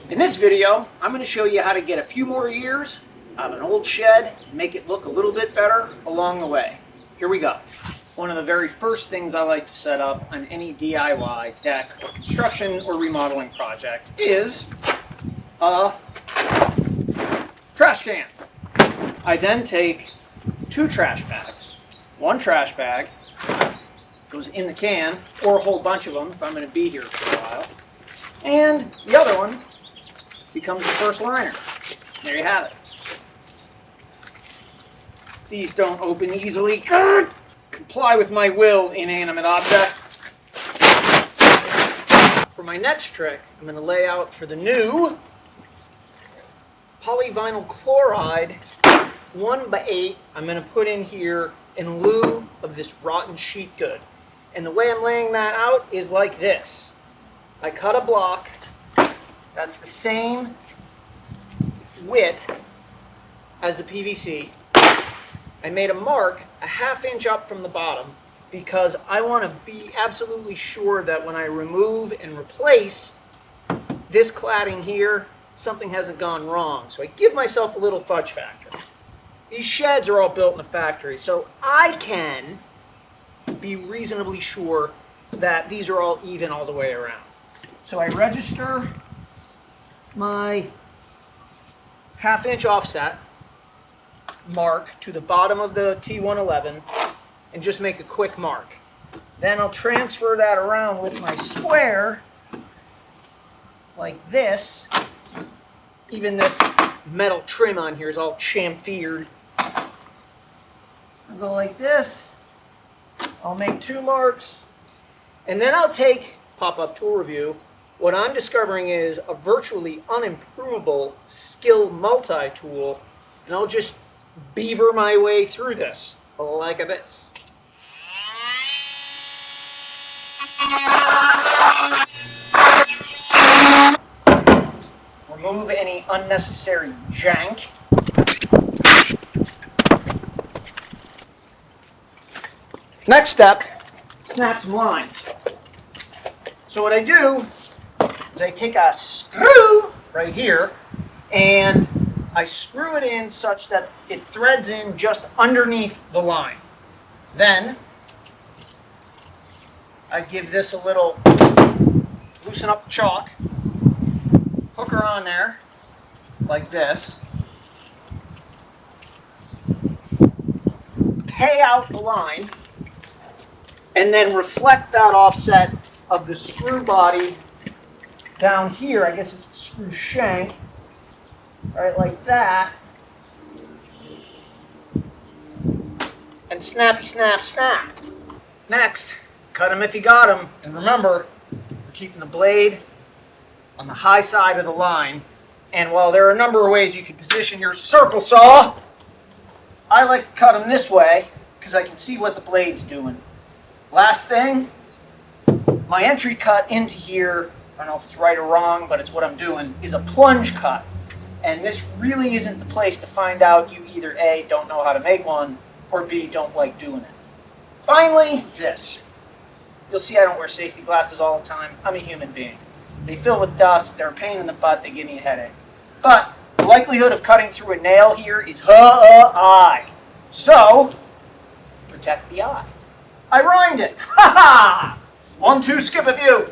In this video, I'm going to show you how to get a few more years out of an old shed and make it look a little bit better along the way. Here we go. One of the very first things I like to set up on any DIY deck or construction or remodeling project is a trash can. I then take 2 trash bags. One trash bag goes in the can, or a whole bunch of them if I'm going to be here for a while. And the other one becomes the first liner. There you have it. These don't open easily. Comply with my will, inanimate object. For my next trick, I'm going to lay out for the new polyvinyl chloride 1x8 I'm going to put in here in lieu of this rotten sheet good. And the way I'm laying that out is like this. I cut a block that's the same width as the PVC. I made a mark a ½ inch up from the bottom because I want to be absolutely sure that when I remove and replace this cladding here, something hasn't gone wrong. So I give myself a little fudge factor. These sheds are all built in a factory, so I can be reasonably sure that these are all even all the way around. So I register my ½ inch offset mark to the bottom of the T111 and just make a quick mark. Then I'll transfer that around with my square like this. Even this metal trim on here is all chamfered. I'll go like this. I'll make 2 marks, and then I'll take pop-up tool review. What I'm discovering is a virtually unimprovable skill multi-tool, and I'll just beaver my way through this like this. Remove any unnecessary jank. Next step, snap some lines. So what I do is I take a screw right here and I screw it in such that it threads in just underneath the line. Then I give this a little loosen up the chalk, hook her on there like this, pay out the line, and then reflect that offset of the screw body down here. I guess it's the screw shank, right, like that. And snappy snap snap. Next, cut them if you got them. And remember, we're keeping the blade on the high side of the line. And while there are a number of ways you can position your circle saw, I like to cut them this way because I can see what the blade's doing. Last thing, my entry cut into here, I don't know if it's right or wrong, but it's what I'm doing, is a plunge cut. And this really isn't the place to find out you either A, don't know how to make one, or B, don't like doing it. Finally, this. You'll see I don't wear safety glasses all the time. I'm a human being. They fill with dust, they're a pain in the butt, they give me a headache. But the likelihood of cutting through a nail here is high. So, protect the eye. I rhymed it. Ha ha! 1, 2, skip a few.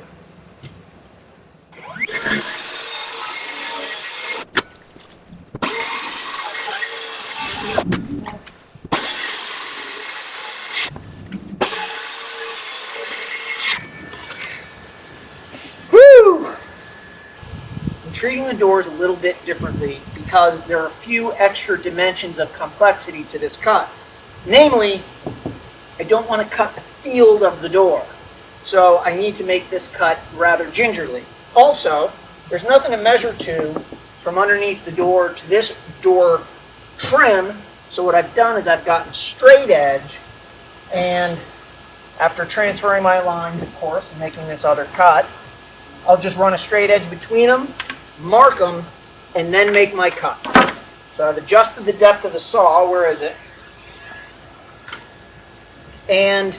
Woo! I'm treating the doors a little bit differently because there are a few extra dimensions of complexity to this cut. Namely, I don't want to cut the field of the door, so I need to make this cut rather gingerly. Also, there's nothing to measure to from underneath the door to this door trim, so what I've done is I've gotten straight edge, and after transferring my lines, of course, and making this other cut, I'll just run a straight edge between them, mark them, and then make my cut. So I've adjusted the depth of the saw. Where is it? And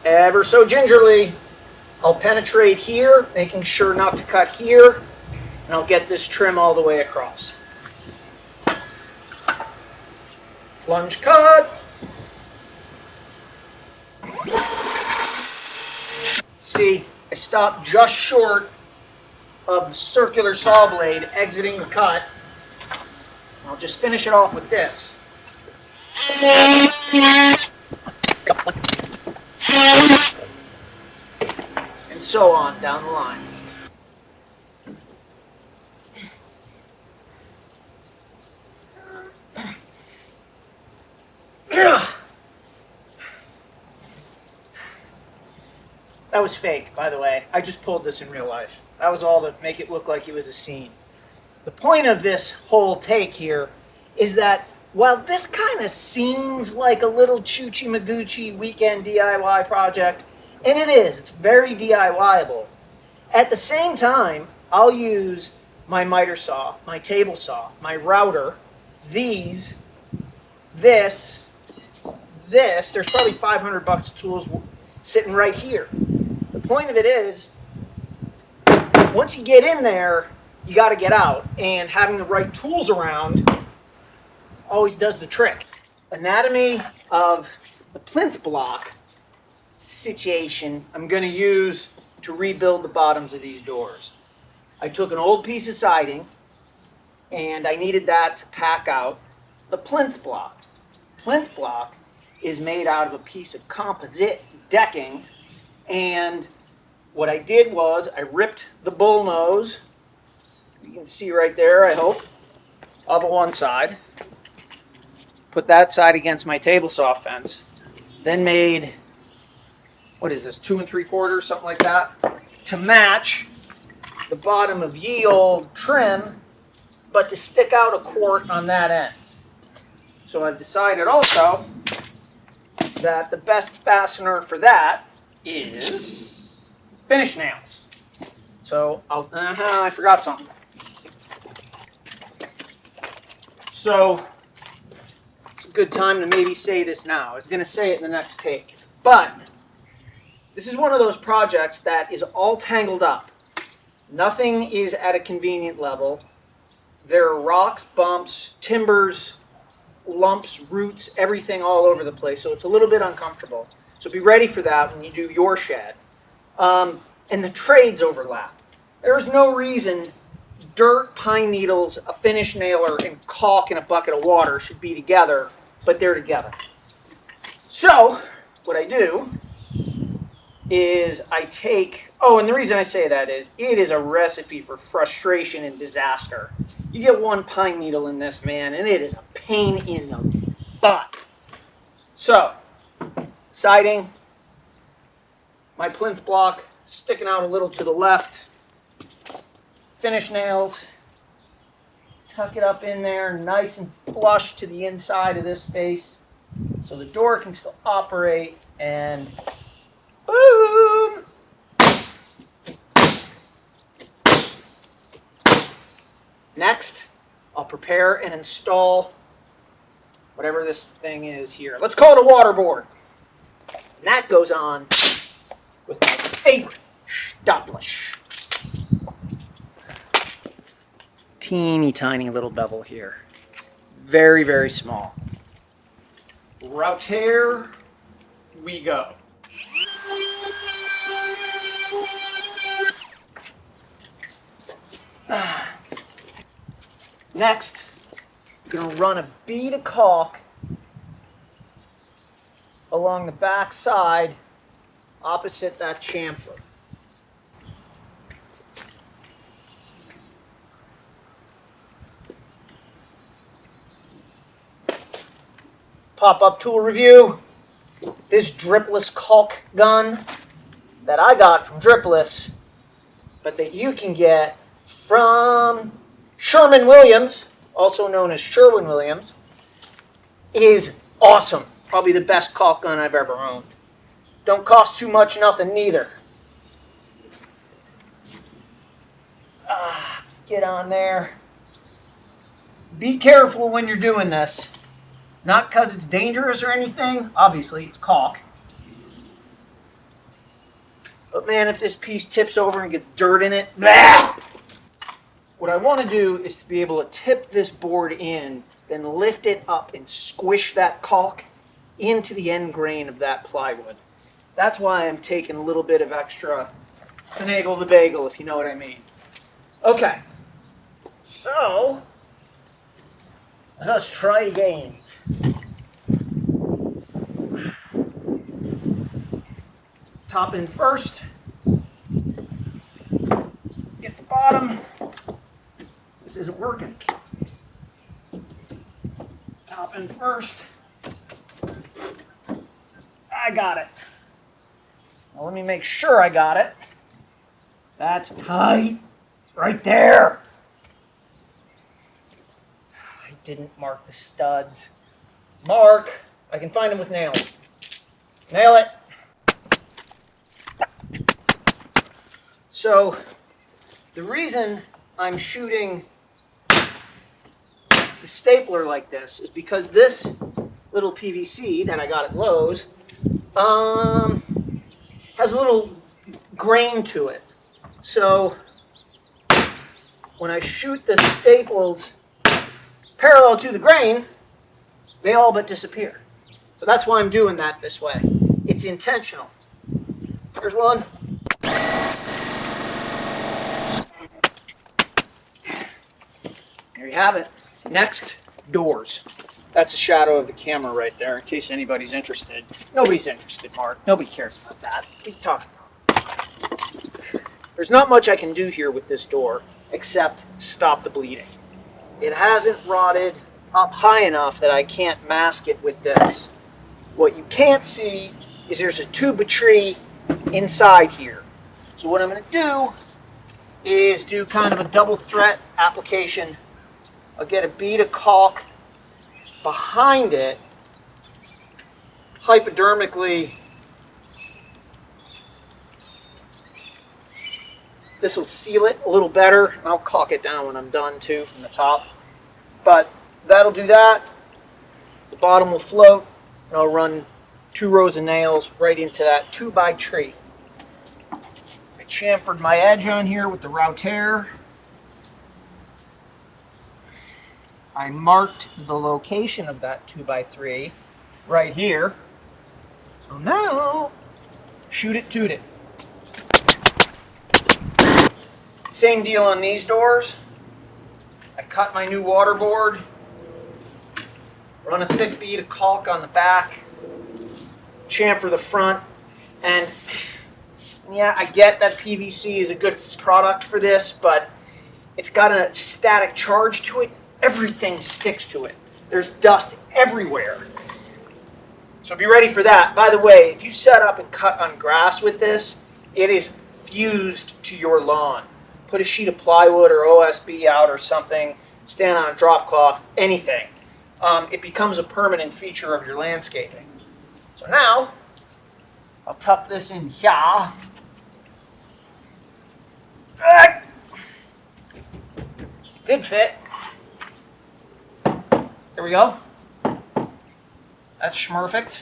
ever so gingerly, I'll penetrate here, making sure not to cut here, And I'll get this trim all the way across. Plunge cut. See, I stopped just short of the circular saw blade exiting the cut. I'll just finish it off with this. And so on down the line. That was fake, by the way. I just pulled this in real life. That was all to make it look like it was a scene. The point of this whole take here is that while this kind of seems like a little Choochie Maguchi weekend DIY project, and it is, it's very DIYable, at the same time, I'll use my miter saw, my table saw, my router, these, this, there's probably $500 of tools sitting right here. The point of it is, once you get in there, you got to get out, and having the right tools around always does the trick. Anatomy of the plinth block situation I'm going to use to rebuild the bottoms of these doors. I took an old piece of siding, and I needed that to pack out the plinth block. Plinth block is made out of a piece of composite decking, and what I did was I ripped the bull nose, you can see right there, I hope, of one side, put that side against my table saw fence, then made, what is this, 2 3/4, something like that, to match the bottom of ye old trim, but to stick out a quart on that end. So I've decided also that the best fastener for that is finish nails. So I forgot something. So it's a good time to maybe say this now. I was going to say it in the next take. But this is one of those projects that is all tangled up. Nothing is at a convenient level. There are rocks, bumps, timbers, lumps, roots, everything all over the place. So it's a little bit uncomfortable. So be ready for that when you do your shed. And the trades overlap. There's no reason dirt, pine needles, a finish nailer, and caulk in a bucket of water should be together, but they're together. So what I do is I take, and the reason I say that is it is a recipe for frustration and disaster. You get one pine needle in this, man, and it is a pain in the butt. So, siding, my plinth block sticking out a little to the left, finish nails, tuck it up in there nice and flush to the inside of this face so the door can still operate, and boom! Next, I'll prepare and install whatever this thing is here. Let's call it a waterboard. And that goes on with my favorite stoplish. Teeny tiny little bevel here. Very, very small. Router we go. Next, I'm going to run a bead of caulk along the back side opposite that chamfer. Pop-up tool review. This dripless caulk gun that I got from Dripless, but that you can get from Sherwin-Williams, also known as Sherwin-Williams, is awesome. Probably the best caulk gun I've ever owned. Don't cost too much, nothing neither. Get on there. Be careful when you're doing this. Not because it's dangerous or anything. Obviously, it's caulk. But man, if this piece tips over and gets dirt in it, blah! What I want to do is to be able to tip this board in, then lift it up and squish that caulk into the end grain of that plywood. That's why I'm taking a little bit of extra finagle the bagel, if you know what I mean. Okay, so let's try again. Top in first. Get the bottom. This isn't working. Top in first. I got it. Now let me make sure I got it. That's tight. Right there. I didn't mark the studs. Mark. I can find them with nails. Nail it. So, the reason I'm shooting the stapler like this is because this little PVC that I got at Lowe's has a little grain to it. So when I shoot the staples parallel to the grain, they all but disappear. So that's why I'm doing that this way. It's intentional. Here's one. There you have it. Next, doors. That's a shadow of the camera right there, in case anybody's interested. Nobody's interested, Mark. Nobody cares about that. What are you talking about? There's not much I can do here with this door, except stop the bleeding. It hasn't rotted up high enough that I can't mask it with this. What you can't see is there's a tuba-tree inside here. So what I'm going to do is do kind of a double threat application. I'll get a bead of caulk behind it, hypodermically. This will seal it a little better, and I'll caulk it down when I'm done too from the top. But that'll do that. The bottom will float, and I'll run 2 rows of nails right into that 2x3. I chamfered my edge on here with the router. I marked the location of that 2x3 right here. So now, shoot it, toot it. Same deal on these doors. I cut my new waterboard, run a thick bead of caulk on the back, chamfer the front, and yeah, I get that PVC is a good product for this, but it's got a static charge to it. Everything sticks to it. There's dust everywhere. So be ready for that. By the way, if you set up and cut on grass with this, it is fused to your lawn. Put a sheet of plywood or OSB out or something, stand on a drop cloth, anything. It becomes a permanent feature of your landscaping. So now, I'll tuck this in here. It did fit. There we go. That's schmerfect.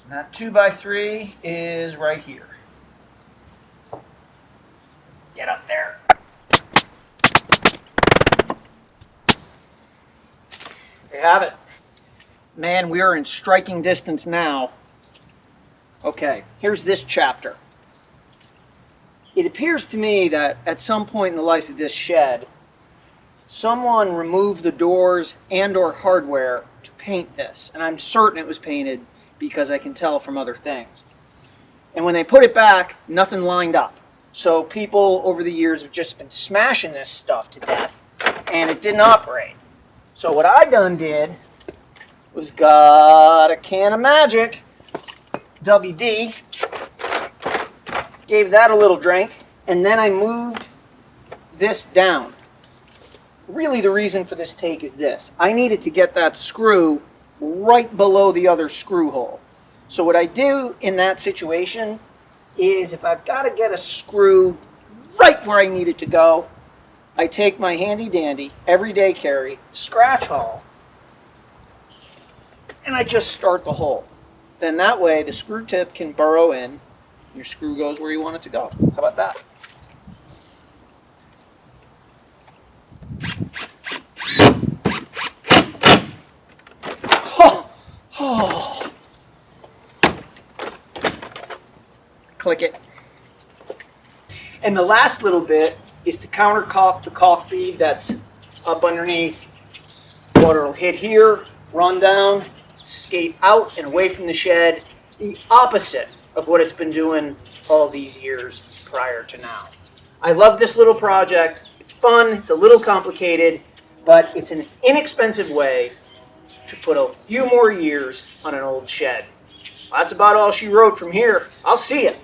And that 2x3 is right here. Get up there. There you have it. Man, we are in striking distance now. Okay, here's this chapter. It appears to me that at some point in the life of this shed, someone removed the doors and or hardware to paint this. And I'm certain it was painted because I can tell from other things. And when they put it back, nothing lined up. So people over the years have just been smashing this stuff to death, and it didn't operate. So what I done did was got a can of Magic, WD, gave that a little drink, and then I moved this down. Really the reason for this take is this. I needed to get that screw right below the other screw hole. So what I do in that situation is if I've got to get a screw right where I need it to go, I take my handy dandy, everyday carry, scratch hole, and I just start the hole. then that way the screw tip can burrow in. Your screw goes where you want it to go. How about that? Oh, oh. Click it. And the last little bit is to counter caulk the caulk bead that's up underneath. Water will hit here, run down, skate out and away from the shed. The opposite of what it's been doing all these years prior to now. I love this little project. It's fun, it's a little complicated, but it's an inexpensive way to put a few more years on an old shed. That's about all she wrote from here. I'll see you.